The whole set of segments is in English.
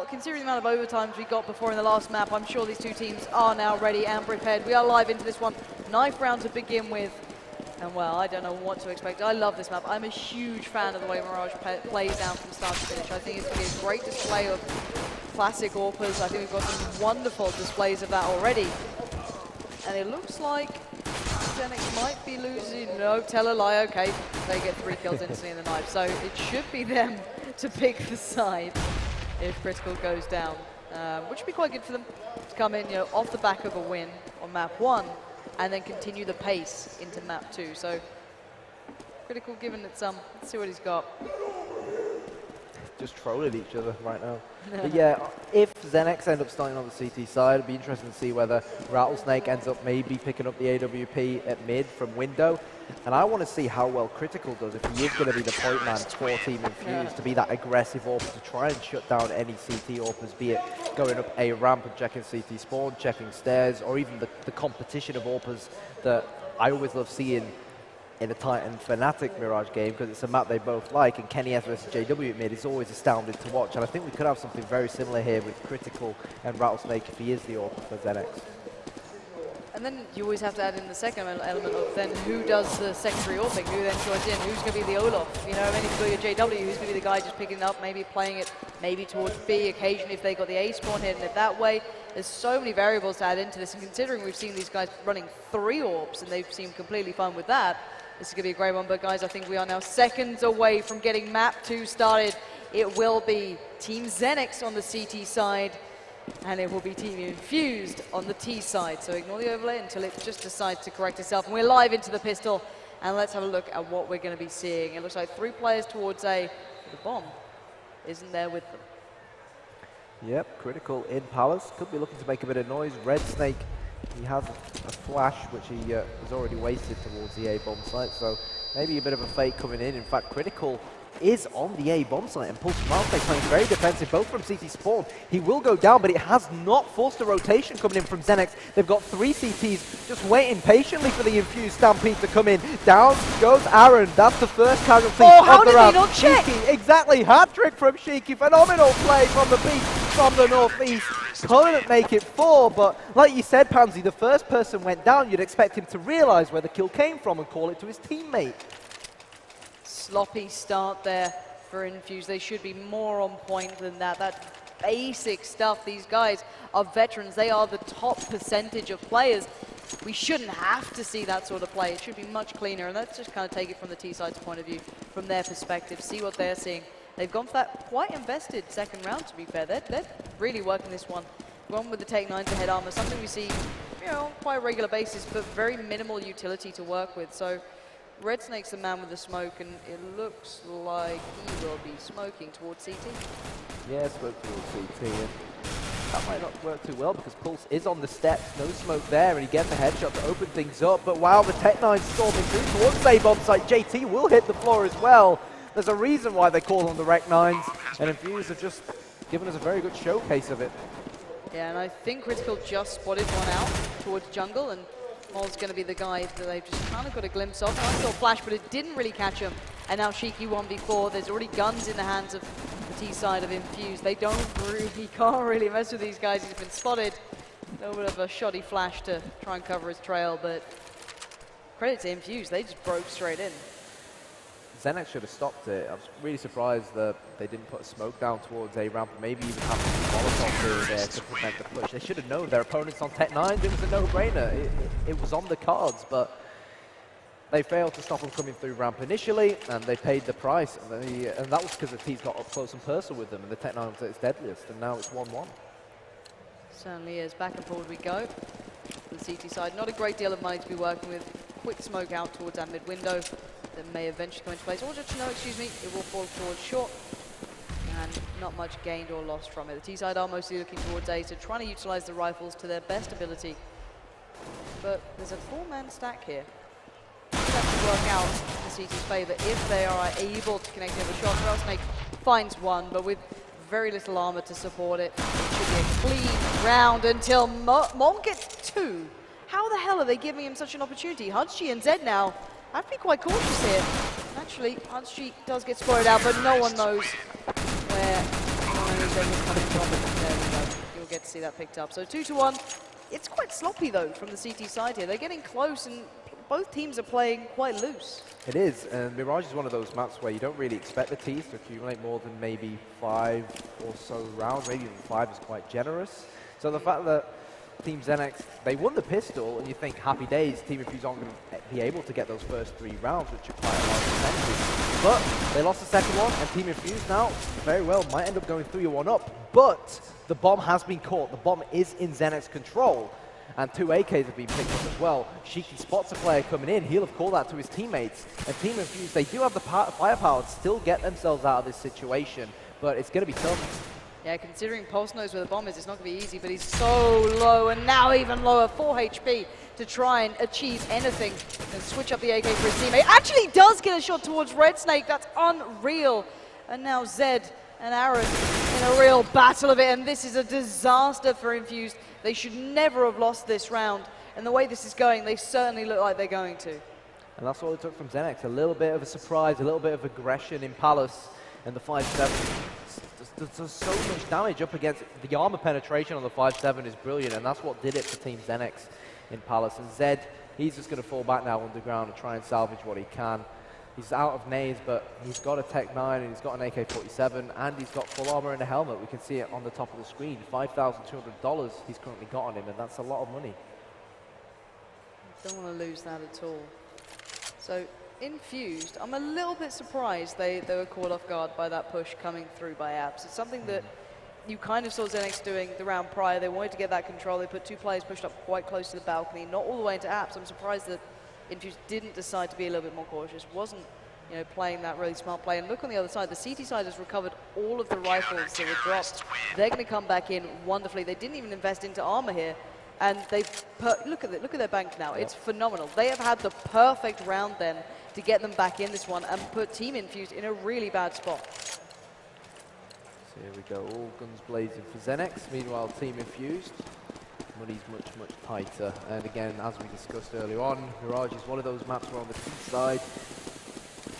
considering the amount of overtimes we got before in the last map, I'm sure these two teams are now ready and prepared. We are live into this one. Knife round to begin with. And well, I don't know what to expect. I love this map. I'm a huge fan of the way Mirage plays down from start to finish. I think it's going to be a great display of classic AWPers. I think we've got some wonderful displays of that already. And it looks like XENEX might be losing. No, tell a lie. Okay, they get 3 kills instantly in the knife. So it should be them to pick the side if Critical goes down, which would be quite good for them to come in, off the back of a win on map 1 and then continue the pace into map 2. So Critical giving it some. Let's see what he's got. Just trolling each other right now. But yeah, if XENEX end up starting on the CT side, it'd be interesting to see whether Rattlesnake ends up maybe picking up the AWP at mid from window. And I want to see how well Critical does if he is going to be the point man for Team Infused, to be that aggressive AWP, to try and shut down any CT AWPers, be it going up a ramp and checking CT spawn, checking stairs, or even the competition of AWPers that I always love seeing in a Titan Fnatic Mirage game, because it's a map they both like, and Kenny S versus JW at mid is always astounding to watch. And I think we could have something very similar here with Critical and Rattlesnake if he is the AWP for XENEX. And then you always have to add in the second element of then who does the secondary AWPing, who then joins in, who's going to be the Olaf, and if you've got your JW, who's going to be the guy just picking it up, maybe playing it maybe towards B occasionally if they got the A spawn, hitting it that way. There's so many variables to add into this, and considering we've seen these guys running 3 AWPs and they've seemed completely fine with that, this is going to be a great one. But guys, I think we are now seconds away from getting map 2 started. It will be Team XENEX on the CT side, and it will be Team Infused on the T side. So ignore the overlay until it just decides to correct itself. And we're live into the pistol, and let's have a look at what we're going to be seeing. It looks like 3 players towards A. The bomb isn't there with them. Yep, Critical in Palace. Could be looking to make a bit of noise. Red Snake, he has a flash, which he has already wasted towards the A bomb site. So maybe a bit of a fake coming in. In fact, Critical is on the A bomb site, and Pulse Rattlesnake playing very defensive, both from CT spawn. He will go down, but it has not forced a rotation coming in from XENEX. They've got 3 CTs just waiting patiently for the Infused Stampede to come in. Down goes Aaron. That's the first casualty of the round. Shiki, exactly. Hat-trick from Shiki. Phenomenal play from the beast from the northeast. Couldn't make it 4, but like you said, Pansy, the first person went down. You'd expect him to realize where the kill came from and call it to his teammate. Sloppy start there for Infused. They should be more on point than that. That basic stuff. These guys are veterans. They are the top percentage of players. We shouldn't have to see that sort of play. It should be much cleaner. And let's just kind of take it from the T-side's point of view, from their perspective, see what they're seeing. They've gone for that quite invested second round, to be fair. They're really working this one. Gone with the Take 9 to head armor, something we see, on quite a regular basis, but very minimal utility to work with. So Red Snake's the man with the smoke, and it looks like he will be smoking towards CT. Yeah, smoke towards CT. And that might not work too well because Pulse is on the steps, no smoke there, and he gets a headshot to open things up. But wow, the Tech 9 storming through towards the bomb site. JT will hit the floor as well. There's a reason why they call them the Rec 9s, and Infused have just given us a very good showcase of it. Yeah, and I think Critical just spotted one out towards jungle, and Mol's going to be the guy that they've just kind of got a glimpse of. Nice little flash, but it didn't really catch him. And now Shiki 1v4. There's already guns in the hands of the T side of Infused. They can't really mess with these guys. He's been spotted. A little bit of a shoddy flash to try and cover his trail, but credit to Infused. They just broke straight in. XENEX should have stopped it. I was really surprised that they didn't put a smoke down towards A ramp, maybe even have a Molotov there to prevent the push. They should have known their opponents on Tech 9. It was a no-brainer. It was on the cards, but they failed to stop them coming through ramp initially, and they paid the price. And that was because the teams got up close and personal with them, and the Tech 9 was at its deadliest, and now it's 1-1. Certainly is. Back and forward we go. The CT side, not a great deal of money to be working with. Quick smoke out towards that mid window that may eventually come into place. Or just, excuse me, it will fall towards short. And not much gained or lost from it. The T side are mostly looking towards A, so trying to utilize the rifles to their best ability. But there's a 4-man stack here. That should work out in the CT's favor if they are able to connect every shot. Rattlesnake finds one, but with very little armor to support it. It should be a clean round until Mon gets 2. How the hell are they giving him such an opportunity? Hudschi and Zed now have to be quite cautious here. Actually, Hudschi does get spotted out, but no one knows where so he's coming from it. There we go. You'll get to see that picked up. So 2-1. It's quite sloppy, though, from the CT side here. They're getting close, and both teams are playing quite loose. It is, and Mirage is one of those maps where you don't really expect the teams to accumulate more than maybe 5 or so rounds. Maybe even 5 is quite generous. So the fact that Team XENEX, they won the pistol, and you think, happy days, Team Infused aren't going to be able to get those first 3 rounds, which are quite a large percentage. But they lost the second one, and Team Infused now, very well, might end up going 3-1 up. But the bomb has been caught. The bomb is in XENEX control. And 2 AKs have been picked up as well. Shiki spots a player coming in. He'll have called that to his teammates. And Team Infused, they do have the firepower to still get themselves out of this situation, but it's going to be tough. Yeah, considering Pulse knows where the bomb is, it's not going to be easy, but he's so low, and now even lower, 4 HP to try and achieve anything and switch up the AK for his teammate. Actually does get a shot towards Red Snake. That's unreal. And now Zed and Aaron in a real battle of it, and this is a disaster for Infused. They should never have lost this round, and the way this is going, they certainly look like they're going to. And that's all it took from XENEX. A little bit of a surprise, a little bit of aggression in Palace, and the 5-7. There's so much damage up against the armor penetration on the 5-7 is brilliant, and that's what did it for Team XENEX in Palace. And Zed, he's just going to fall back now underground and try and salvage what he can. He's out of nades, but he's got a Tech 9 and he's got an AK-47 and he's got full armor and a helmet. We can see it on the top of the screen. $5,200 he's currently got on him, and that's a lot of money. Don't want to lose that at all. So Infused, I'm a little bit surprised they were caught off guard by that push coming through by Apps. It's something that you kind of saw XENEX doing the round prior. They wanted to get that control. They put 2 players pushed up quite close to the balcony, not all the way into Apps. I'm surprised that Infused didn't decide to be a little bit more cautious, wasn't playing that really smart play. And look on the other side, the CT side has recovered all of the rifles that were dropped. They're going to come back in wonderfully. They didn't even invest into armor here. And they've look at their bank now. Yep. It's phenomenal. They have had the perfect round then to get them back in this one and put Team Infused in a really bad spot. So here we go, all guns blazing for XENEX. Meanwhile, Team Infused, money's much, much tighter. And again, as we discussed earlier on, Mirage is one of those maps where on the T side,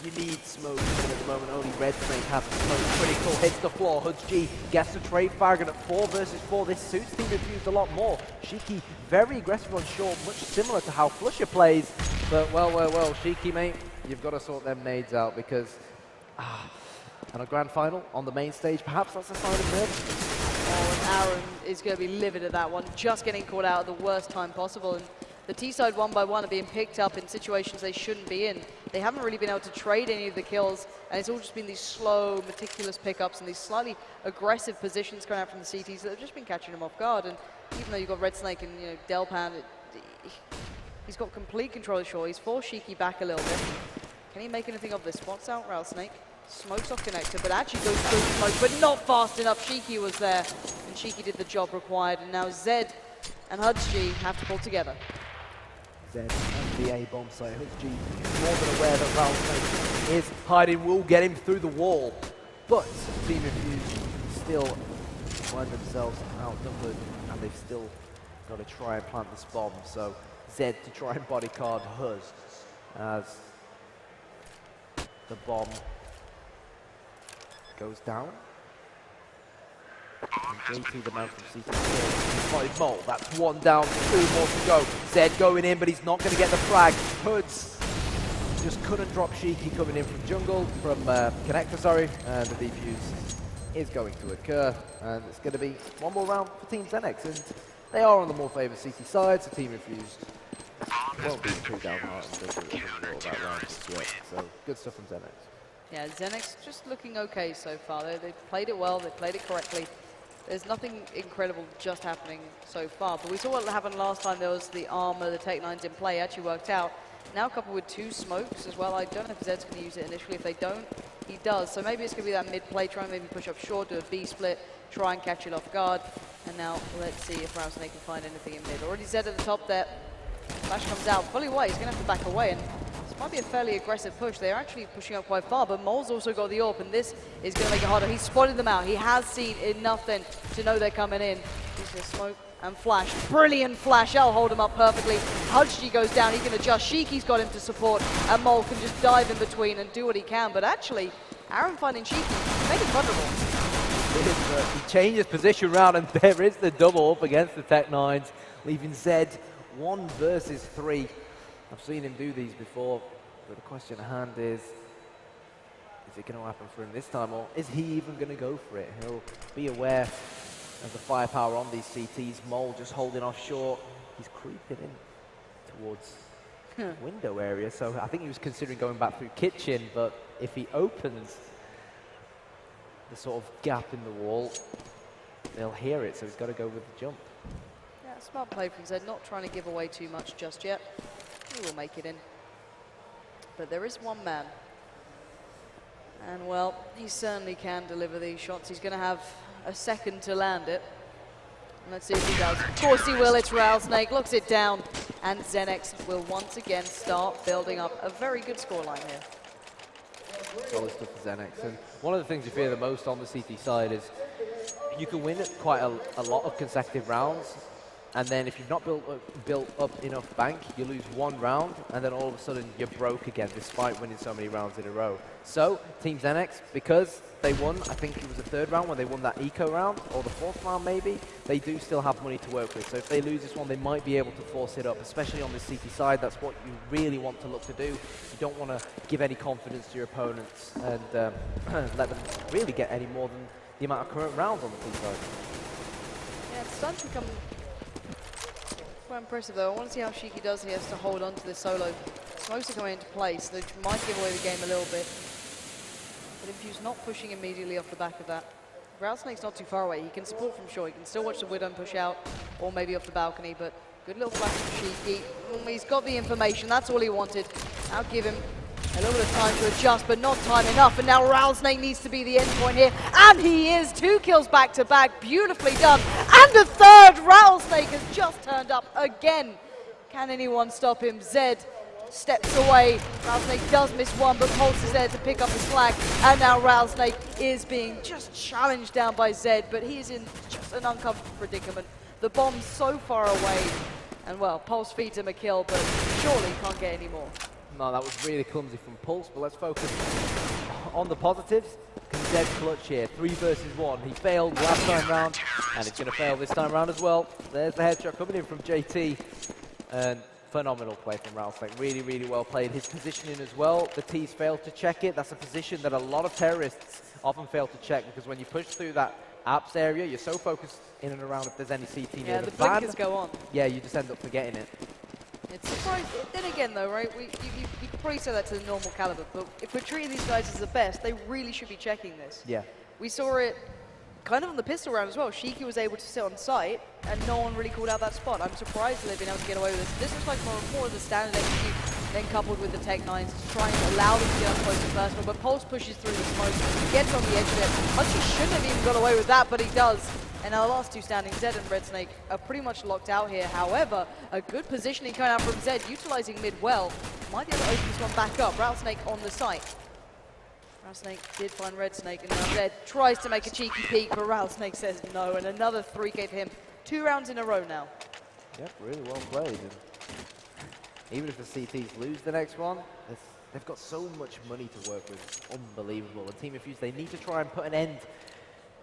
you need smoke, and at the moment only Red Snake has the smoke. Critical hits the floor. Huds G gets the trade fag, and at 4 versus 4, this suits Team Infused a lot more. Shiki very aggressive on short, much similar to how Flusher plays. But well, Shiki, mate, you've got to sort them nades out because, and a grand final on the main stage, perhaps that's a sign of nervousness. Oh, and Aaron is going to be livid at that one, just getting caught out at the worst time possible. And the T-side 1 by 1 are being picked up in situations they shouldn't be in. They haven't really been able to trade any of the kills, and it's all just been these slow, meticulous pickups and these slightly aggressive positions coming out from the CTs that have just been catching them off guard. And even though you've got Red Snake and Delpan, he's got complete control of shore. He's forced Shiki back a little bit. Can he make anything of this? Spots out Rail Snake, smokes off connector, but actually goes through the smoke, but not fast enough. Shiki was there, and Shiki did the job required, and now Zed and Hudgy have to pull together. Zed and the A-bomb site. Hudgy is more than aware that Rail Snake is hiding, will get him through the wall, but Team Infused still find themselves outnumbered, and they've still got to try and plant this bomb. So Zed to try and bodyguard Huz as the bomb goes down. And JT, the man from CT, spotted Mole. That's 1 down, 2 more to go. Zed going in, but he's not going to get the frag. Hoods just couldn't drop Shiki coming in from jungle, from connector, sorry, and the defuse is going to occur. And it's going to be 1 more round for Team XENEX, and they are on the more favoured CT side, so Team Infused won't be too downhearted about that round just yet. So good stuff from XENEX. Yeah, XENEX just looking okay so far. They've played it well, they played it correctly. There's nothing incredible just happening so far, but we saw what happened last time. There was the armor, the Tech 9s in play, actually worked out. Now coupled with 2 smokes as well. I don't know if Zed's going to use it initially. If they don't, he does. So maybe it's going to be that mid-play, try and maybe push up short, do a B-split, try and catch it off guard. And now let's see if Rail Snake can find anything in mid. Already Zed at the top there. Flash comes out, fully white, he's going to have to back away. And this might be a fairly aggressive push. They're actually pushing up quite far, but Mole's also got the AWP, and this is going to make it harder. He's spotted them out. He has seen enough then to know they're coming in. He's going to smoke and flash. Brilliant flash. I'll hold him up perfectly. Hudgy goes down. He can adjust. Shiki's got him to support, and Mole can just dive in between and do what he can. But actually, Aaron finding Shiki made him vulnerable. did, but he changed his position around, and there is the double up against the Tech-9s, leaving Zed 1 versus 3. I've seen him do these before, but the question at hand is it going to happen for him this time, or is he even going to go for it? He'll be aware of the firepower on these CTs. Mole just holding off short. He's creeping in towards window area, so I think he was considering going back through kitchen, but if he opens the sort of gap in the wall, they'll hear it, so he's got to go with the jump. Yeah, smart play from Zed, not trying to give away too much just yet. He will make it in. But there is one man. And well, he certainly can deliver these shots. He's going to have a second to land it. And let's see if he does. Of course he will. It's Rattlesnake, locks it down. And XENEX will once again start building up a very good scoreline here. Solid stuff for XENEX. And one of the things you fear the most on the CT side is you can win quite a lot of consecutive rounds, and then if you've not built up enough bank, you lose one round, and then all of a sudden you're broke again, despite winning so many rounds in a row. So, Team XENEX, because they won, I think it was the 3rd round when they won that eco round, or the 4th round maybe, they do still have money to work with. So if they lose this one, they might be able to force it up, especially on the CT side. That's what you really want to look to do. You don't want to give any confidence to your opponents and let them really get any more than the amount of current rounds on the team side. Yeah, it's starting to become quite impressive though. I want to see how Shiki does. He has to hold on to this solo. Smokes are coming into place, which might give away the game a little bit. But Infused not pushing immediately off the back of that. Rattlesnake's not too far away. He can support from short. He can still watch the Widow push out, or maybe off the balcony, but good little flash from Shiki. He's got the information. That's all he wanted. I'll give him a little bit of time to adjust, but not time enough. And now Rattlesnake needs to be the end point here. And he is. 2 kills back to back. Beautifully done. And a 3rd. Rattlesnake has just turned up again. Can anyone stop him? Zed steps away. Rattlesnake does miss one, but Pulse is there to pick up his flag. And now Rattlesnake is being just challenged down by Zed, but he's in just an uncomfortable predicament. The bomb's so far away. And well, Pulse feeds him a kill, but surely can't get any more. No, that was really clumsy from Pulse, but let's focus on the positives. Can Zed clutch here? 3 versus 1. He failed last time round, and he's going to fail this time round as well. There's the headshot coming in from JT. And phenomenal play from Rattlesnake. Really, really well played. His positioning as well. The T's failed to check it. That's a position that a lot of terrorists often fail to check, because when you push through that apps area, you're so focused in and around if there's any CT near the blinkers go on. Yeah, you just end up forgetting it. It's surprising. Then again, though, right? You could probably say that to the normal caliber, but if we're treating these guys as the best, they really should be checking this. Yeah. We saw it kind of on the pistol round as well. Shiki was able to sit on site, and no one really called out that spot. I'm surprised that they've been able to get away with this. This looks like more of the standard execute, then coupled with the Tech-9s to try and allow them to get up close and personal. But Pulse pushes through the smoke, gets on the edge of it. Hutchie shouldn't have even got away with that, but he does. And our last 2 standing, Zed and Red Snake, are pretty much locked out here. However, a good positioning coming out from Zed, utilizing mid well. Might be able to open this one back up. Rattlesnake on the site. Rattlesnake did find Red Snake, and now Zed tries to make a cheeky peek, but Rattlesnake says no, and another 3 gave him 2 rounds in a row now. Yep, really well played. And even if the CTs lose the next one, they've got so much money to work with. Unbelievable. And Team Infused, they need to try and put an end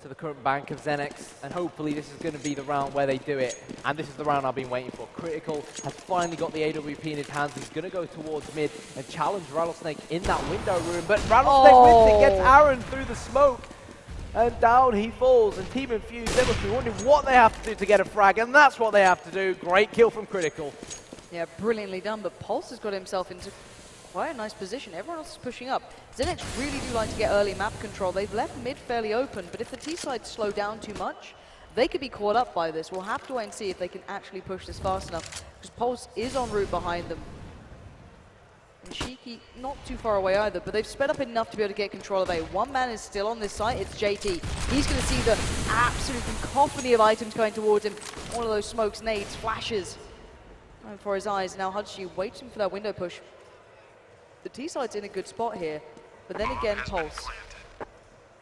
to the current bank of XENEX, and hopefully this is going to be the round where they do it. And this is the round I've been waiting for. Critical has finally got the AWP in his hands. He's going to go towards mid and challenge Rattlesnake in that window room, but Rattlesnake wins it, gets Aaron through the smoke, and down he falls. And Team Infused, they must be wondering what they have to do to get a frag, and that's what they have to do. Great kill from Critical. Yeah, brilliantly done, but Pulse has got himself into quite a nice position. Everyone else is pushing up. XENEX really do like to get early map control. They've left mid fairly open, but if the T-side slow down too much, they could be caught up by this. We'll have to wait and see if they can actually push this fast enough, because Pulse is en route behind them. And Shiki not too far away either, but they've sped up enough to be able to get control of A. One man is still on this site, it's JT. He's going to see the absolute cacophony of items going towards him. One of those smokes, nades, flashes for his eyes. Now Hudgie waits for that window push. The T-side's in a good spot here, but then again, Pulse.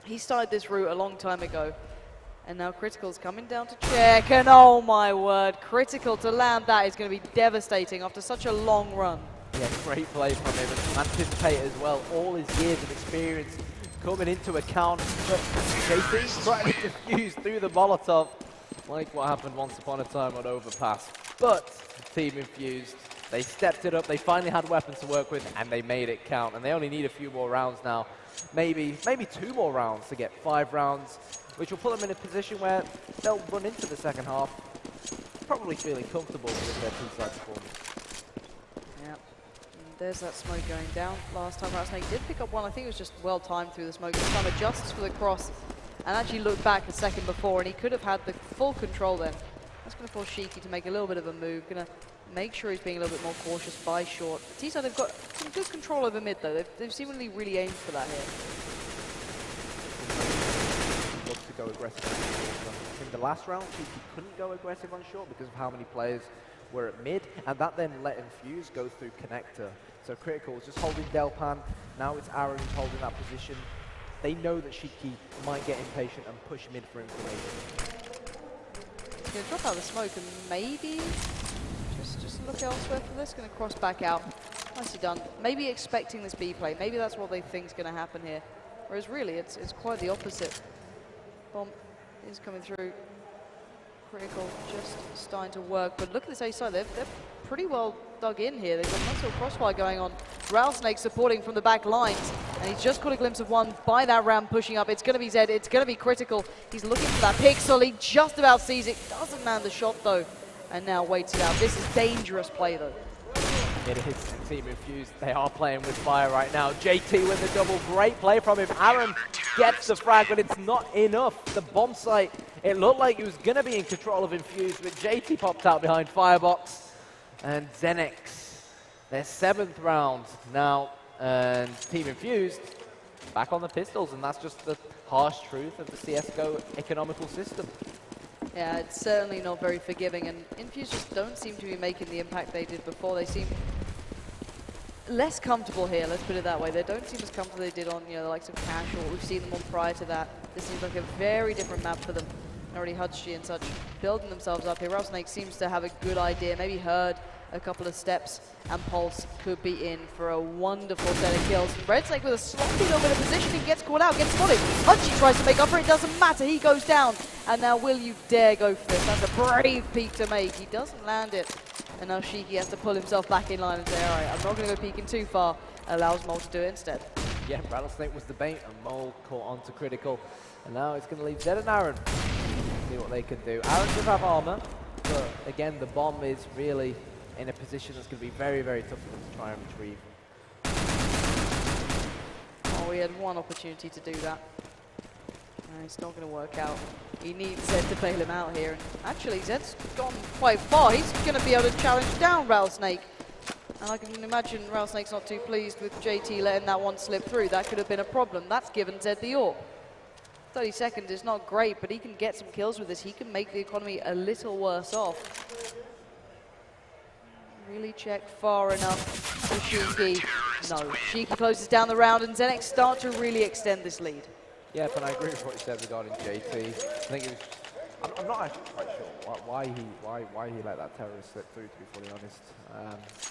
He started this route a long time ago, and now Critical's coming down to check, and oh my word, Critical to land that is going to be devastating after such a long run. Yeah, great play from him, and anticipate as well. All his years of experience coming into account, but JT trying to defuse through the Molotov, like what happened once upon a time on Overpass. But Team Infused, they stepped it up, they finally had weapons to work with, and they made it count. And they only need a few more rounds now, maybe 2 more rounds to get 5 rounds, which will put them in a position where they'll run into the second half, probably feeling comfortable with their two-side performance. Yeah. There's that smoke going down. Last time Rattlesnake did pick up one. I think it was just well timed through the smoke. This time adjusts for the cross and actually looked back a second before, and he could have had the full control then. That's going to force Shiki to make a little bit of a move. Going to make sure he's being a little bit more cautious by short. T-side have got some good control over mid though. They've seemingly really aimed for that here. Looks to go aggressive on short. I think the last round Shiki couldn't go aggressive on short because of how many players were at mid, and that then let Infused go through connector. So Critical is just holding Delpan. Now it's Aaron who's holding that position. They know that Shiki might get impatient and push mid for information. He's going to drop out of the smoke and maybe just look elsewhere for this. Going to cross back out. Nicely done. Maybe expecting this B play. Maybe that's what they think is going to happen here. Whereas really it's quite the opposite. Bomb is coming through. Critical just starting to work, but look at this A side, they're pretty well dug in here. They've got a nice little crossfire going on. Rattlesnake supporting from the back lines, and he's just caught a glimpse of one by that ram pushing up. It's going to be Zed, it's going to be Critical. He's looking for that pixel, he just about sees it, doesn't land the shot though, and now waits it out. This is dangerous play though. It is Team Infused. They are playing with fire right now. JT with the double, great play from him. Aaron gets the frag, but it's not enough. The bomb site, it looked like he was going to be in control of Infused, but JT popped out behind Firebox. And XENEX, their 7th round now, and Team Infused back on the pistols, and that's just the harsh truth of the CSGO economical system. Yeah, it's certainly not very forgiving, and Infused just don't seem to be making the impact they did before. They seem less comfortable here, let's put it that way. They don't seem as comfortable as they did on, the likes of Cash, or what we've seen them on prior to that. This seems like a very different map for them. And already Hudgy and such building themselves up here. Rattlesnake seems to have a good idea, maybe heard a couple of steps, and Pulse could be in for a wonderful set of kills. Red Snake with a sloppy little bit of positioning, gets caught out, gets spotted. Hudgy tries to make up for it, doesn't matter, he goes down. And now will you dare go for this? That's a brave peek to make. He doesn't land it. And now Shiki has to pull himself back in line and say, all right, I'm not going to go peeking too far. Allows Mole to do it instead. Yeah, Rattlesnake was the bait, and Mole caught onto Critical. And now it's going to leave Zed and Aaron. See what they can do. Aaron does have armor, but again, the bomb is really in a position that's going to be very, very tough for them to try and retrieve. Oh, he had one opportunity to do that. It's not going to work out. He needs Zed to bail him out here. And actually, Zed's gone quite far. He's going to be able to challenge down Rattlesnake. And I can imagine Rattlesnake's not too pleased with JT letting that one slip through. That could have been a problem. That's given Zed the AWP. 30 seconds is not great, but he can get some kills with this. He can make the economy a little worse off. Really check far enough for Shiki. No, Shiki closes down the round, and XENEX start to really extend this lead. Yeah, but I agree with what you said regarding JT. I think it was, I'm not actually quite sure why he let that terrorist slip through, to be fully honest.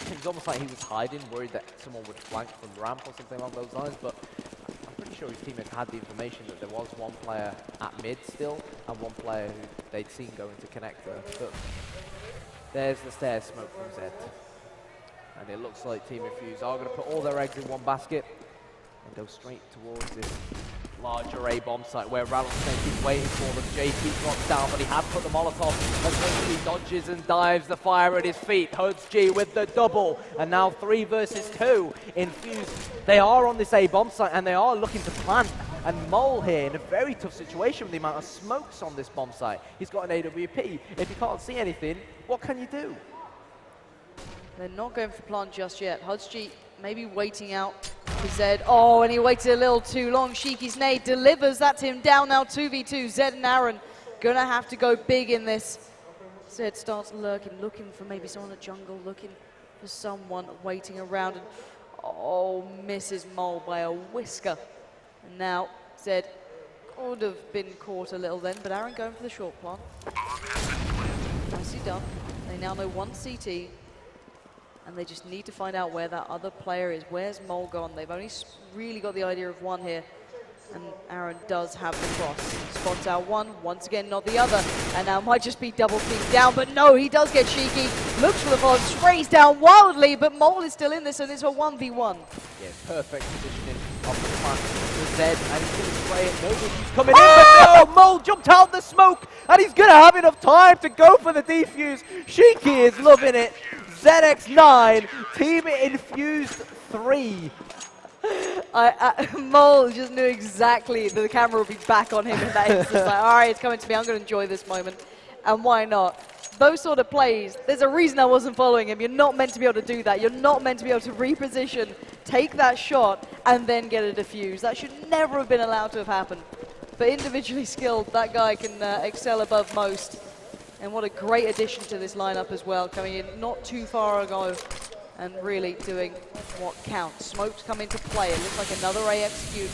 It was almost like he was hiding, worried that someone would flank from the ramp or something along those lines, but I'm pretty sure his teammates had the information that there was one player at mid still, and one player who they'd seen go into connector. But there's the stairs smoke from Zed. And it looks like Team Infused are going to put all their eggs in one basket and go straight towards this large array bomb site where Rattlesnake is waiting for them. JT drops down, but he has put the Molotov. Eventually dodges and dives the fire at his feet. Hudgy with the double. And now 3 versus 2. Infused, they are on this A bomb site and they are looking to plant. And Mole here in a very tough situation with the amount of smokes on this bomb site. He's got an AWP. If you can't see anything, what can you do? They're not going for plant just yet. Hudgy maybe waiting out for Zed. Oh, and he waited a little too long. Shiki's nade delivers. That's him down now 2v2. Zed and Aaron gonna have to go big in this. Zed starts lurking, looking for maybe someone in the jungle, looking for someone waiting around. And oh, misses Mole by a whisker. And now Zed could have been caught a little then, but Aaron going for the short plant. Nicely done. They now know 1 CT. And they just need to find out where that other player is. Where's Mole gone? They've only really got the idea of 1 here. And Aaron does have the cross. Spots out one, once again not the other. And now might just be double teamed down, but no, he does get cheeky. Looks for the follow, sprays down wildly, but Mole is still in this, and it's a 1v1. Yeah, perfect positioning of the plant for Zed, and he's going to spray it. Nobody's coming in, but no! Mole jumped out the smoke, and he's going to have enough time to go for the defuse. Shiki is loving it. XENEX 9, Team Infused 3. Mole just knew exactly that the camera would be back on him in that instant. Like, all right, it's coming to me. I'm going to enjoy this moment. And why not? Those sort of plays, there's a reason I wasn't following him. You're not meant to be able to do that. You're not meant to be able to reposition, take that shot, and then get a defuse. That should never have been allowed to have happened. But individually skilled, that guy can excel above most. And what a great addition to this lineup as well, coming in not too far ago and really doing what counts. Smokes come into play. It looks like another A execute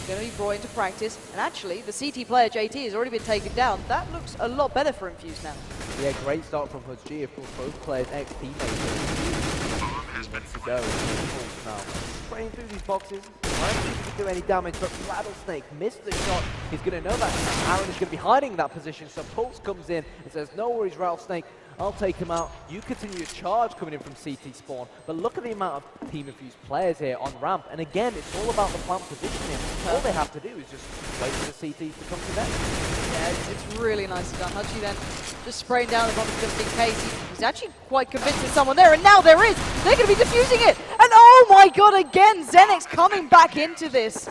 going to be brought into practice. And actually, the CT player, JT, has already been taken down. That looks a lot better for Infused now. Yeah, great start from HUDG. Of course, both players ex-teammates. Wants to go. Now, spraying through these boxes. Trying to do any damage, but Rattlesnake missed the shot. He's going to know that Aaron is going to be hiding in that position, so Pulse comes in and says, no worries, Rattlesnake. I'll take him out. You continue to charge coming in from CT spawn, but look at the amount of Team Infused players here on ramp. And again, it's all about the plant positioning. All they have to do is just wait for the CTs to come to them. Yeah, it's really nicely done. HUDG then just spraying down the bottom just in case. He's actually quite convinced there's someone there, and now there is. They're going to be defusing it. And oh my god, again, XENEX coming back into this.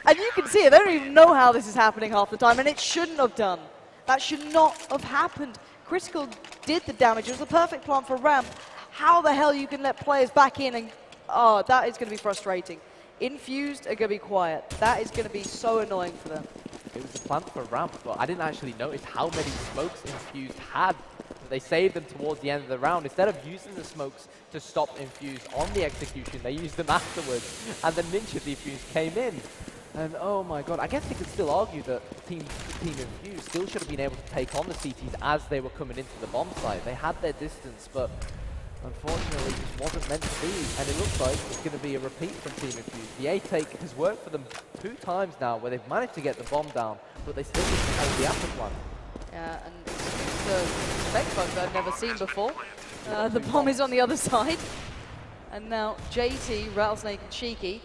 And you can see it. They don't even know how this is happening half the time, and it shouldn't have done. That should not have happened. Critical did the damage. It was the perfect plant for ramp. How the hell you can let players back in and... Oh, that is going to be frustrating. Infused are going to be quiet. That is going to be so annoying for them. It was the plant for ramp, but I didn't actually notice how many smokes Infused had. They saved them towards the end of the round. Instead of using the smokes to stop Infused on the execution, they used them afterwards. And the Ninja defuse came in. And oh my god, I guess you could still argue that Team Infused still should have been able to take on the CTs as they were coming into the bomb site. They had their distance, but unfortunately it just wasn't meant to be. And it looks like it's going to be a repeat from Team Infused. The A-take has worked for them 2 times now where they've managed to get the bomb down, but they still need to hold the after plant. Yeah, and it's the spec bug that I've never seen before. The bomb is on the other side. And now JT, Rattlesnake and Cheeky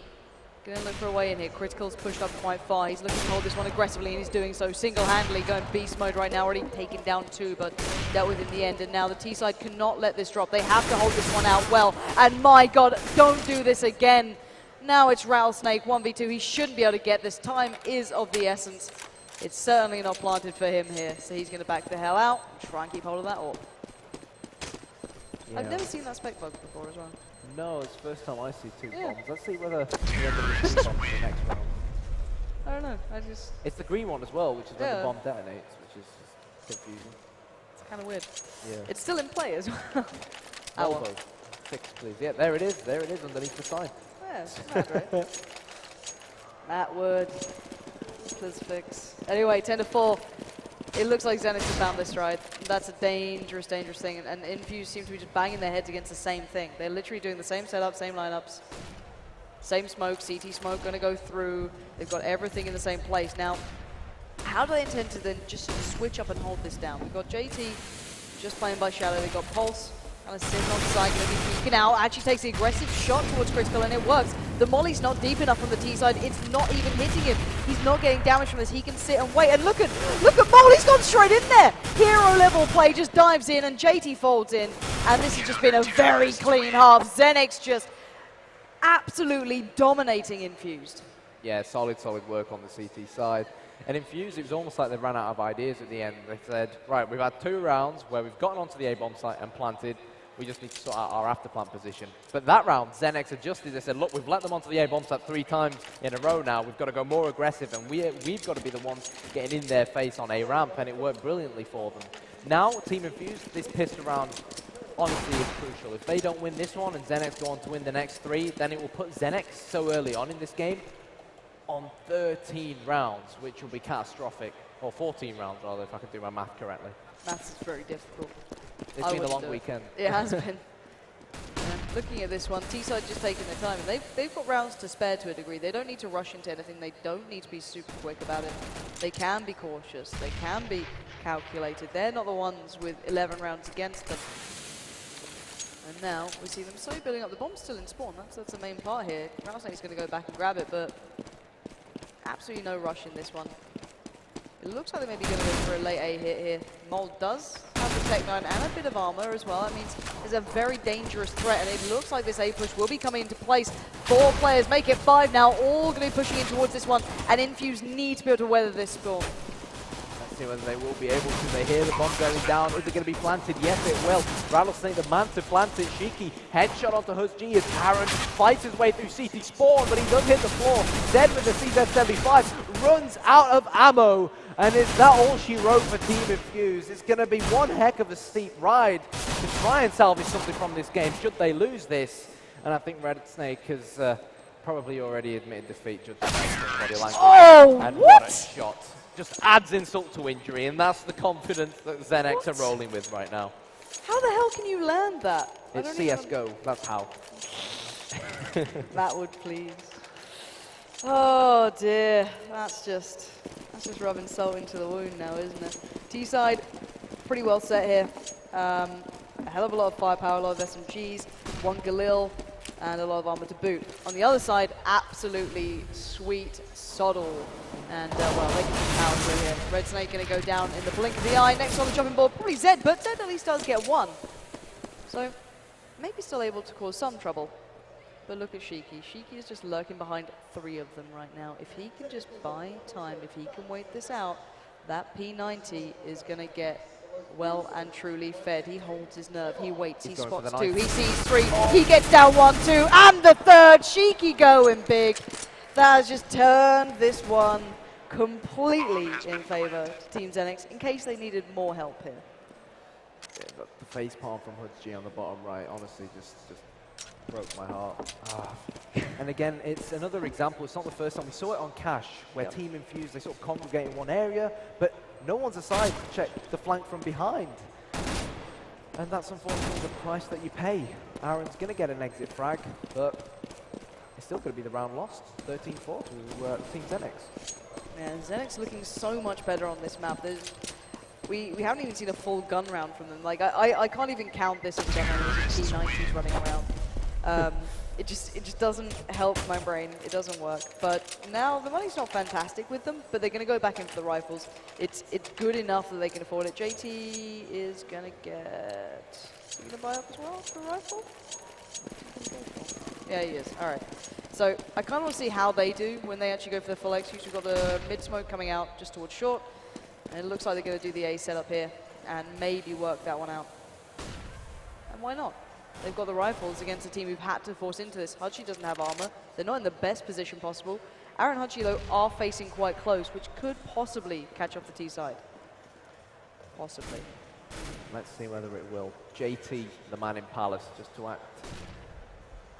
going to look for a way in here. Critical's pushed up quite far. He's looking to hold this one aggressively, and he's doing so single-handedly, going beast mode right now. Already taken down 2, but dealt with in the end. And now the T-side cannot let this drop. They have to hold this one out well. And my god, don't do this again. Now it's Rattlesnake, 1v2. He shouldn't be able to get this. Time is of the essence. It's certainly not planted for him here. So he's going to back the hell out and try and keep hold of that orb. Yeah. I've never seen that spec bug before as well. No, it's the first time I see 2 bombs. Let's see whether we end up with 2 bombs in the next round. I don't know. It's the green one as well, which is when the bomb detonates, which is confusing. It's kind of weird. Yeah. It's still in play as well. Volvo, fix please. Yeah, there it is. There it is underneath the sign. Yeah, it's mad, right? Matt Wood, please fix. Anyway, 10-4. It looks like XENEX has found this stride. That's a dangerous, dangerous thing. And Infused seem to be just banging their heads against the same thing. They're literally doing the same setup, same lineups. Same smoke, CT smoke going to go through. They've got everything in the same place. Now, how do they intend to then just switch up and hold this down? We've got JT just playing by shadow. They've got Pulse kind of sitting on the side, going to be peeking out. Actually takes the aggressive shot towards Critical, and it works. The molly's not deep enough from the T side. It's not even hitting him. He's not getting damage from this. He can sit and wait. And look at Molly's gone straight in there. Hero level play, just dives in, and JT folds in. And this has just been a very clean half. XENEX just absolutely dominating Infused. Yeah, solid work on the CT side. And Infused, it was almost like they ran out of ideas at the end. They said, right, we've had 2 rounds where we've gotten onto the A-bomb site and planted. We just need to sort out our after plant position. But that round, XENEX adjusted. They said, look, we've let them onto the A-bomb site 3 times in a row now. We've got to go more aggressive, and we've got to be the ones getting in their face on A-ramp, and it worked brilliantly for them. Now, Team Infused, this pissed around honestly is crucial. If they don't win this one and XENEX go on to win the next 3, then it will put XENEX so early on in this game on 13 rounds, which will be catastrophic. Or 14 rounds, rather, if I can do my math correctly. Maths is very difficult. It's been a long weekend. It has been. Yeah. looking at this one, T-side just taking their time, and they've got rounds to spare to a degree. They don't need to rush into anything. They don't need to be super quick about it. They can be cautious. They can be calculated. They're not the ones with 11 rounds against them. And now we see them slowly building up. The bomb's still in spawn. That's the main part here. Rattlesnake's going to go back and grab it, but absolutely no rush in this one. It looks like they may be going to go for a late A hit here. Mold does have the Tech 9 and a bit of armor as well. That means there's a very dangerous threat, and it looks like this A push will be coming into place. 4 players make it 5 now, all going to be pushing in towards this one, and Infused need to be able to weather this storm. Let's see whether they will be able to. They hear the bomb going down. Is it going to be planted? Yes, it will. Rattlesnake, the man to plant it. Shiki, headshot onto HutzG as Aaron fights his way through CT spawn, but he does hit the floor. Zed with the CZ75 runs out of ammo. And is that all she wrote for Team Infused? It's going to be one heck of a steep ride to try and salvage something from this game, should they lose this. And I think Red Snake has probably already admitted defeat, judging by body language. Oh, and what a shot. Just adds insult to injury, and that's the confidence that XENEX are rolling with right now. How the hell can you land that? It's CSGO, that's how. That would please. Oh dear, that's just rubbing salt into the wound now, isn't it? T-side, pretty well set here. A hell of a lot of firepower, a lot of SMGs, 1 Galil, and a lot of armor to boot. On the other side, absolutely sweet Soddle. And, well, they can just power through here. Red Snake going to go down in the blink of the eye. Next on the chopping board, probably Zed, but Zed at least does get 1. So, maybe still able to cause some trouble. But look at Shiki. Shiki is just lurking behind 3 of them right now. If he can just buy time, if he can wait this out, that P90 is going to get well and truly fed. He holds his nerve. He waits. He spots 2. He sees 3. He gets down 1, 2, and the 3rd. Shiki going big. That has just turned this one completely in favor of Team XENEX, in case they needed more help here. Yeah, the face palm from HutzG on the bottom right, honestly, just broke my heart. And again, it's another example. It's not the first time. We saw it on Cash, where Team Infused, they sort of congregate in one area, but no one's aside to check the flank from behind. And that's unfortunately the price that you pay. Aaron's going to get an exit frag, but it's still going to be the round lost. 13-4 to Team XENEX. Yeah, XENEX looking so much better on this map. We haven't even seen a full gun round from them. Like, I can't even count this as gun round. There's T90s running around. It just doesn't help my brain. It doesn't work. But now the money's not fantastic with them, but they're going to go back in for the rifles. It's good enough that they can afford it. JT is going to get... Is he going to buy up as well for the rifle? Yeah, he is. All right. So I kind of want to see how they do when they actually go for the full execute. We've got the mid smoke coming out just towards short. And it looks like they're going to do the A setup here and maybe work that one out. And why not? They've got the rifles against a team who've had to force into this. HutzG doesn't have armor. They're not in the best position possible. Aaron and HutzG, though, are facing quite close, which could possibly catch up the T side. Possibly. Let's see whether it will. JT, the man in Palace, just to act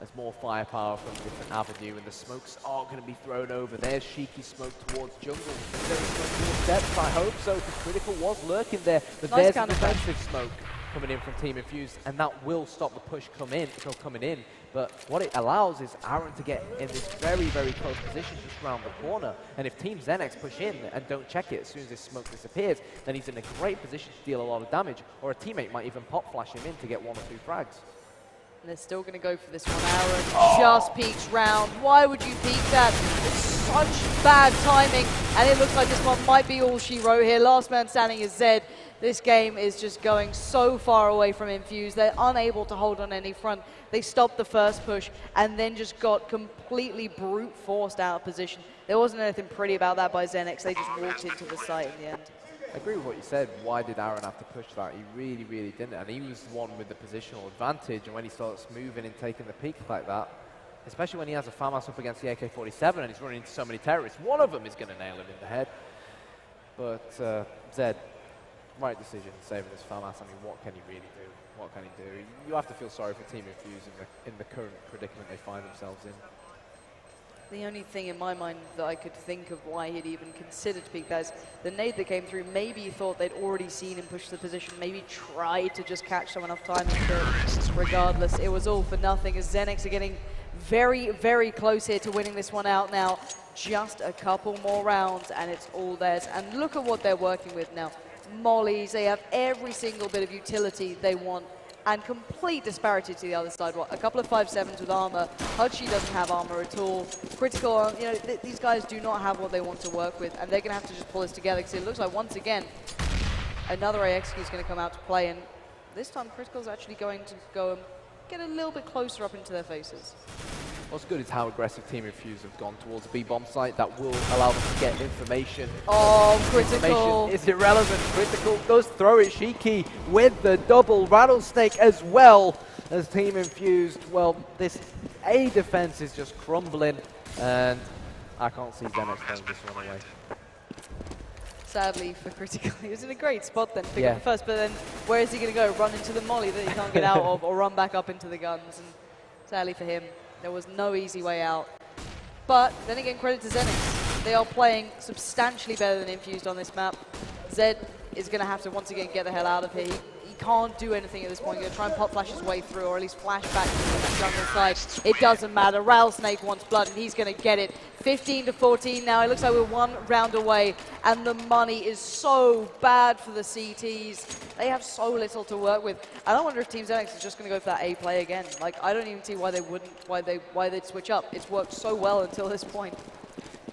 as more firepower from a different avenue, and the smokes are going to be thrown over. There's Shiki smoke towards jungle. Is there a smoke towards steps? I hope so, because Critical was lurking there. But nice there's a defensive smoke coming in from Team Infused, and that will stop the push coming in. But what it allows is Aaron to get in this very, very close position just around the corner. And if Team XENEX push in and don't check it as soon as this smoke disappears, then he's in a great position to deal a lot of damage, or a teammate might even pop flash him in to get 1 or 2 frags. And they're still going to go for this one. Aaron just peeks round. Why would you peek that? It's such bad timing. And it looks like this one might be all she wrote here. Last man standing is Zed. This game is just going so far away from Infused. They're unable to hold on any front. They stopped the first push and then just got completely brute forced out of position. There wasn't anything pretty about that by XENEX. They just walked into the site in the end. I agree with what you said. Why did Aaron have to push that? He really, really didn't. And he was the one with the positional advantage. And when he starts moving and taking the peak like that, especially when he has a FAMAS up against the AK-47 and he's running into so many terrorists, one of them is going to nail him in the head. But Zed, right decision, saving his FAMAS. I mean, what can he really do? What can he do? You have to feel sorry for Team Infused in the current predicament they find themselves in. The only thing in my mind that I could think of why he'd even considered to peek that is the nade that came through. Maybe he thought they'd already seen him push the position, maybe tried to just catch someone off timing, but regardless, it was all for nothing as XENEX are getting very, very close here to winning this one out now. Just a couple more rounds and it's all theirs. And look at what they're working with now. Mollies, they have every single bit of utility they want. And complete disparity to the other side. What, a couple of 5-7s with armor. Hudshi doesn't have armor at all. Critical, you know, these guys do not have what they want to work with, and they're going to have to just pull this together because it looks like once again another AXQ is going to come out to play, and this time Critical's actually going to go and get a little bit closer up into their faces. What's good is how aggressive Team Infused have gone towards the B-bomb site. That will allow them to get information. Oh, Critical. Information is irrelevant. Critical does throw it. Shiki with the double rattlesnake as well as Team Infused. Well, this A defense is just crumbling, and I can't see XENEX throwing this one away. Sadly for Critical, he was in a great spot then, pick up the first, but then where is he going to go? Run into the molly that he can't get out of, or run back up into the guns? And sadly for him, there was no easy way out. But then again, credit to XENEX. They are playing substantially better than Infused on this map. Zed is going to have to once again get the hell out of here. He can't do anything at this point. He's going to try and pop flash his way through, or at least flash back to the jungle side. It doesn't matter. Rattlesnake wants blood, and he's going to get it. 15-14 now. It looks like we're one round away, and the money is so bad for the CTs. They have so little to work with. I don't wonder if Team XENEX is just going to go for that A play again. Like, I don't even see why they wouldn't, why they'd switch up. It's worked so well until this point.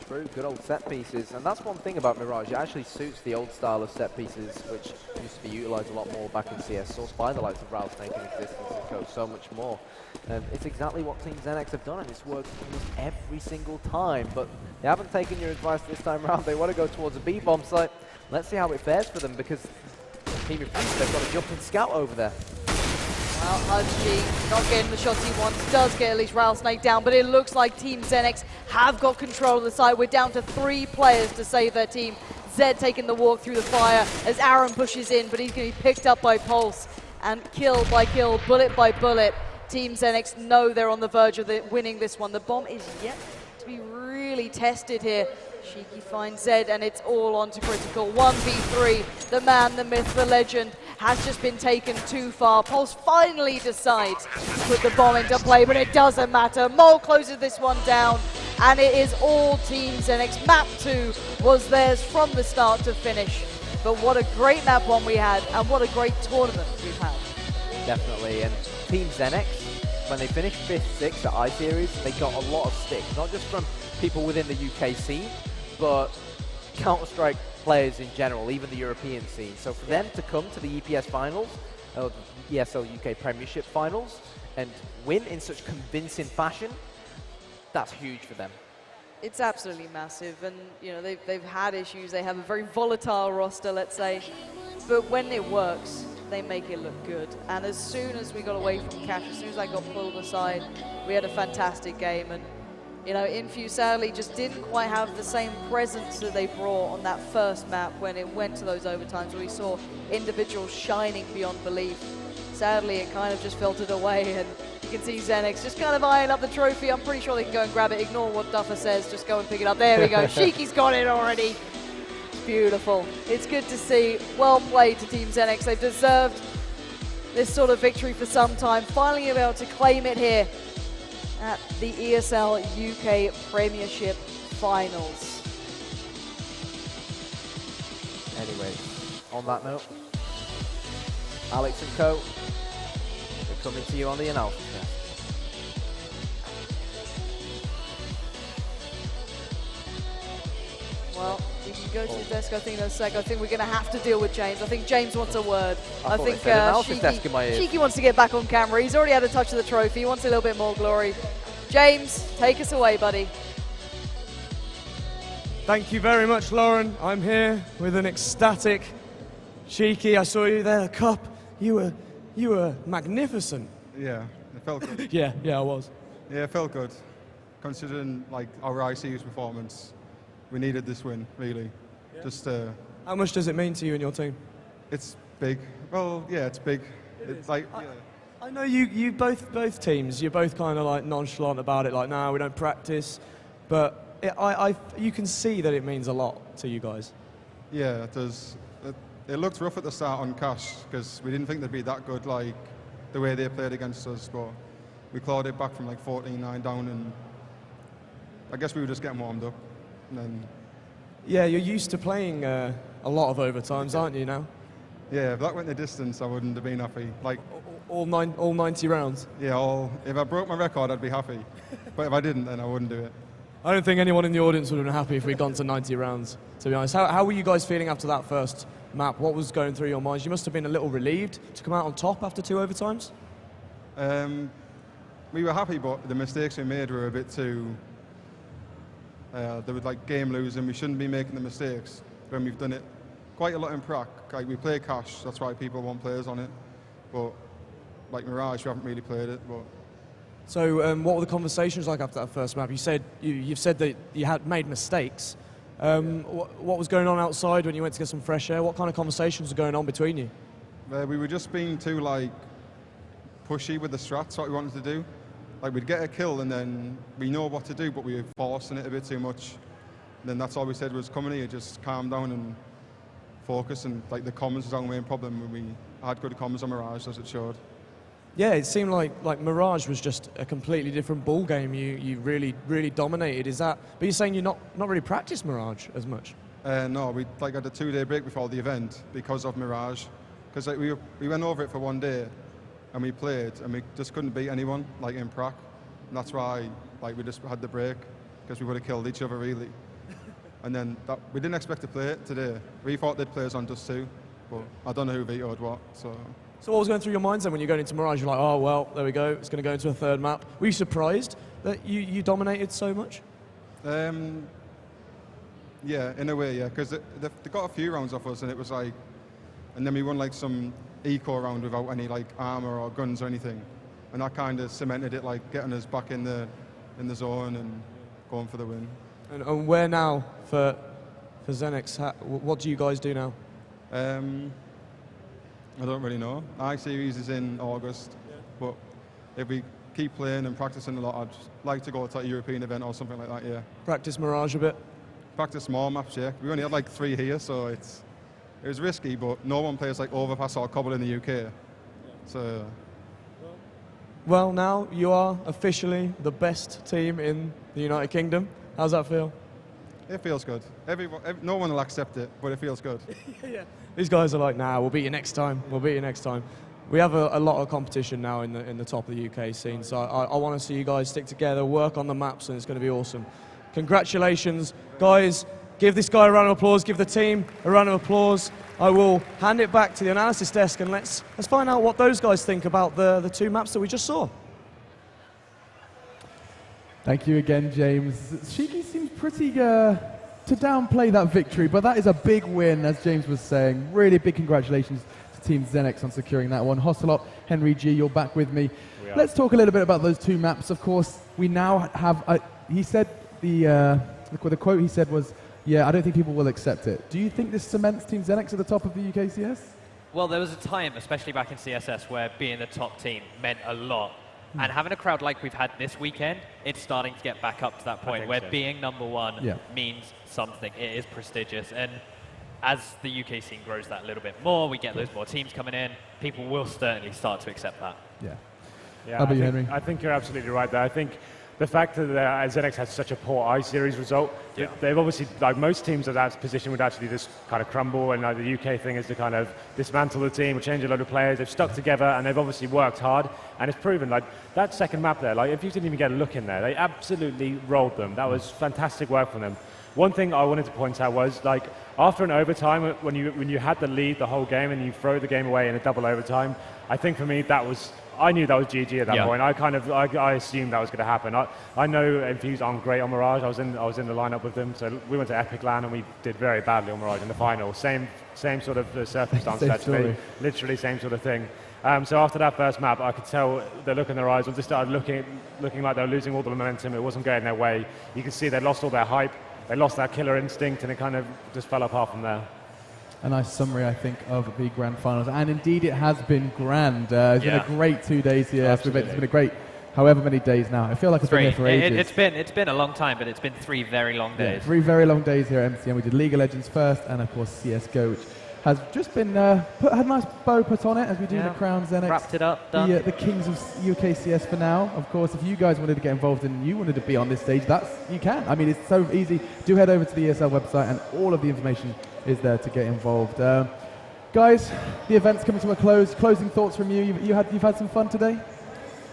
True, good old set pieces, and that's one thing about Mirage. It actually suits the old style of set pieces, which used to be utilized a lot more back in CS, sourced by the likes of Rattlesnake and Existence and Co. so much more. It's exactly what Team XENEX have done, and it's worked almost every single time, but they haven't taken your advice this time around. They want to go towards a B-bomb site. Let's see how it fares for them, because Team Infused, they've got a jumping scout over there. Well, Hudshi not getting the shots he wants, does get at least Rattlesnake down, but it looks like Team XENEX have got control of the site. We're down to 3 players to save their team. Zed taking the walk through the fire as Aaron pushes in, but he's going to be picked up by Pulse and kill by kill, bullet by bullet. Team XENEX know they're on the verge of winning this one. The bomb is yet to be really tested here. Shiki finds Zed, and it's all on to Critical. 1v3, the man, the myth, the legend, has just been taken too far. Pulse finally decides to put the bomb into play, but it doesn't matter. Mole closes this one down, and it is all Team XENEX. Map 2 was theirs from the start to finish. But what a great map 1 we had, and what a great tournament we've had. Definitely, and Team XENEX, when they finished 5th, 6th at I-Series, they got a lot of stick, not just from people within the UK scene, but Counter-Strike players in general, even the European scene. So for them to come to the EPS finals, or the ESL UK Premiership finals, and win in such convincing fashion, that's huge for them. It's absolutely massive, and you know they've had issues. They have a very volatile roster, let's say, but when it works, they make it look good. And as soon as we got away from Cash, as soon as I got pulled aside, we had a fantastic game. And you know, Infused sadly just didn't quite have the same presence that they brought on that first map when it went to those overtimes where we saw individuals shining beyond belief. Sadly, it kind of just filtered away, and you can see XENEX just kind of eyeing up the trophy. I'm pretty sure they can go and grab it. Ignore what Duffer says, just go and pick it up. There we go. Shiki's got it already. Beautiful. It's good to see. Well played to Team XENEX. They've deserved this sort of victory for some time. Finally able to claim it here at the ESL UK Premiership Finals. Anyway, on that note, Alex and Co, we're coming to you on the analysis desk. Well, we can go to the desk, I think, in a sec. I think we're going to have to deal with James. I think James wants a word. I think Shiki wants to get back on camera. He's already had a touch of the trophy. He wants a little bit more glory. James, take us away, buddy. Thank you very much, Lauren. I'm here with an ecstatic Shiki. I saw you there, a cup. You were magnificent. Yeah, it felt good. yeah, I was. Yeah, it felt good. Considering like our ICU's performance, we needed this win, really. Yeah. Just. How much does it mean to you and your team? It's big. Well, yeah, it's big. It's like. I know you both teams. You're both kind of like nonchalant about it. Like, no, we don't practice. but you can see that it means a lot to you guys. Yeah, it does. It looked rough at the start on Cash because we didn't think they'd be that good, like the way they played against us. But we clawed it back from like 14-9 down, and I guess we were just getting warmed up. And then, yeah, you're used to playing a lot of overtimes, aren't you now? Yeah, if that went the distance, I wouldn't have been happy. Like all 90 rounds. Yeah, if I broke my record, I'd be happy. But if I didn't, then I wouldn't do it. I don't think anyone in the audience would have been happy if we'd gone to 90 rounds, to be honest. How were you guys feeling after that first map? What was going through your minds? You must have been a little relieved to come out on top after 2 overtimes? We were happy, but the mistakes we made were a bit too... they were like game losing. We shouldn't be making the mistakes when we've done it quite a lot in prac. Like we play Cash, that's why people want players on it. But like Mirage, we haven't really played it. But so what were the conversations like after that first map? You've said that you had made mistakes. What was going on outside when you went to get some fresh air? What kind of conversations were going on between you? We were just being too like pushy with the strats, what we wanted to do. Like we'd get a kill and then we know what to do, but we were forcing it a bit too much. And then that's all we said was, come in here, just calm down and focus. And like the comms was our main problem when we had good comms on Mirage, as it showed. Yeah, it seemed like Mirage was just a completely different ball game. You really dominated. Is that? But you're saying you're not really practiced Mirage as much. No, we like had a 2-day break before the event because of Mirage, because like, we went over it for 1 day, and we played, and we just couldn't beat anyone like in prac, and that's why like we just had the break because we would have killed each other really. And then we didn't expect to play it today. We thought they'd play us on Dust 2, but I don't know who vetoed what. So what was going through your minds then when you're going into Mirage? You're like, oh, well, there we go. It's going to go into a third map. Were you surprised that you dominated so much? Yeah, in a way, yeah. Because they got a few rounds off us, and it was like... And then we won like some eco round without any like armor or guns or anything. And that kind of cemented it, like getting us back in the zone and going for the win. And where now for XENEX? What do you guys do now? I don't really know. I-Series is in August, but if we keep playing and practicing a lot, I'd like to go to a European event or something like that, yeah. Practice Mirage a bit? Practice small maps, yeah. We only had like 3 here, so it was risky, but no one plays like Overpass or Cobble in the UK. So. Well, now you are officially the best team in the United Kingdom. How's that feel? It feels good. No one will accept it, but it feels good. Yeah. These guys are like, nah, we'll beat you next time. We'll beat you next time. We have a lot of competition now in the top of the UK scene, so I want to see you guys stick together, work on the maps, and it's going to be awesome. Congratulations, guys. Give this guy a round of applause. Give the team a round of applause. I will hand it back to the analysis desk, and let's find out what those guys think about the 2 maps that we just saw. Thank you again, James. Shiki seems pretty to downplay that victory, but that is a big win, as James was saying. Really big congratulations to Team XENEX on securing that one. Hostelot, Henry G, you're back with me. Let's talk a little bit about those 2 maps. Of course, we now have, he said, the quote he said was, yeah, I don't think people will accept it. Do you think this cements Team XENEX at the top of the UKCS? Well, there was a time, especially back in CSS, where being the top team meant a lot. And having a crowd like we've had this weekend, it's starting to get back up to that point where being #1 means something. It is prestigious. And as the UK scene grows that a little bit more, we get those more teams coming in, people will certainly start to accept that. Yeah. How about you, Henry? I think you're absolutely right there. I think the fact that XENEX had such a poor I-Series result, they've obviously, like most teams at that position would actually just kind of crumble, and like, the UK thing is to kind of dismantle the team, change a lot of players. They've stuck together, and they've obviously worked hard, and it's proven, like, that second map there, like, if you didn't even get a look in there, they absolutely rolled them. That was fantastic work from them. One thing I wanted to point out was, like, after an overtime, when you had the lead the whole game and you throw the game away in a double overtime, I think for me that was... I knew that was GG at that point. I assumed that was going to happen. I know Infused aren't great on Mirage. I was in the lineup with them, so we went to Epic LAN and we did very badly on Mirage in the final. Same sort of circumstances actually. Literally same sort of thing. So after that first map, I could tell the look in their eyes. Once they started looking like they were losing all the momentum, it wasn't going their way. You could see they lost all their hype. They lost that killer instinct, and it kind of just fell apart from there. A nice summary, I think, of the grand finals, and indeed it has been grand. It's been a great 2 days here. It's been a great however many days now. I feel like I've been here for ages. It's been a long time, but it's been 3 very long days. Yeah, 3 very long days here at MCM. We did League of Legends first, and of course CS:GO, which has just been had a nice bow put on it as we do the Crown XENEX. Wrapped it up, done. The kings of UK CS for now. Of course, if you guys wanted to get involved and you wanted to be on this stage, you can. I mean, it's so easy. Do head over to the ESL website, and all of the information is there to get involved. Guys, the event's coming to a close. Closing thoughts from you. You've had some fun today?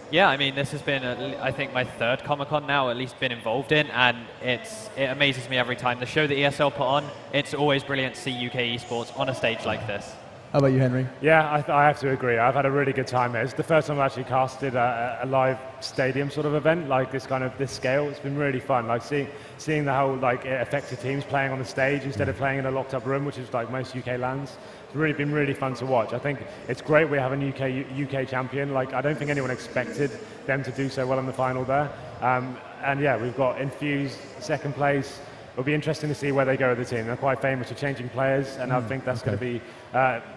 Yeah, I mean, this has been, I think, my 3rd Comic-Con now, at least been involved in, and it amazes me every time. The show that ESL put on, it's always brilliant to see UK esports on a stage like this. How about you, Henry? Yeah, I have to agree. I've had a really good time here. It's the first time I've actually casted a live stadium sort of event, like this scale. It's been really fun, like seeing the whole it affects the teams playing on the stage instead of playing in a locked up room, which is like most UK LANs. It's been really fun to watch. I think it's great we have a UK champion. Like, I don't think anyone expected them to do so well in the final there. And yeah, we've got Infused 2nd place. It'll be interesting to see where they go with the team. They're quite famous for changing players, and I think that's going to be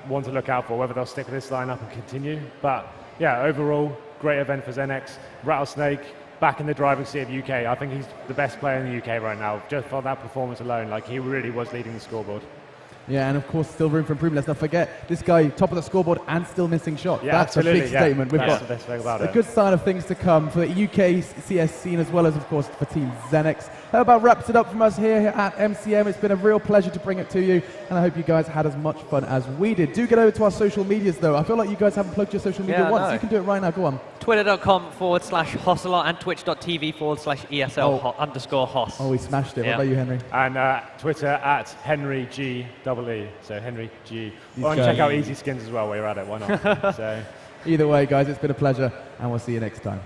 one to look out for, whether they'll stick with this lineup and continue. But yeah, overall, great event for XENEX. Rattlesnake back in the driving seat of UK. I think he's the best player in the UK right now. Just for that performance alone, he really was leading the scoreboard. Yeah, and of course, still room for improvement. Let's not forget, this guy, top of the scoreboard and still missing shots. Yeah, that's absolutely, a big statement. We've got the best thing about a good sign of things to come for the UK CS scene, as well as, of course, for Team XENEX. That about wraps it up from us here at MCM. It's been a real pleasure to bring it to you, and I hope you guys had as much fun as we did. Do get over to our social medias, though. I feel like you guys haven't plugged your social media once. You can do it right now. Go on. Twitter.com/Hosselot and Twitch.tv/ESL_Hoss. Oh, we smashed it. What about you, Henry? And Twitter @HenryGEE. So Henry G. And check out Easy Skins as well while you're at it. Why not? So. Either way, guys, it's been a pleasure, and we'll see you next time.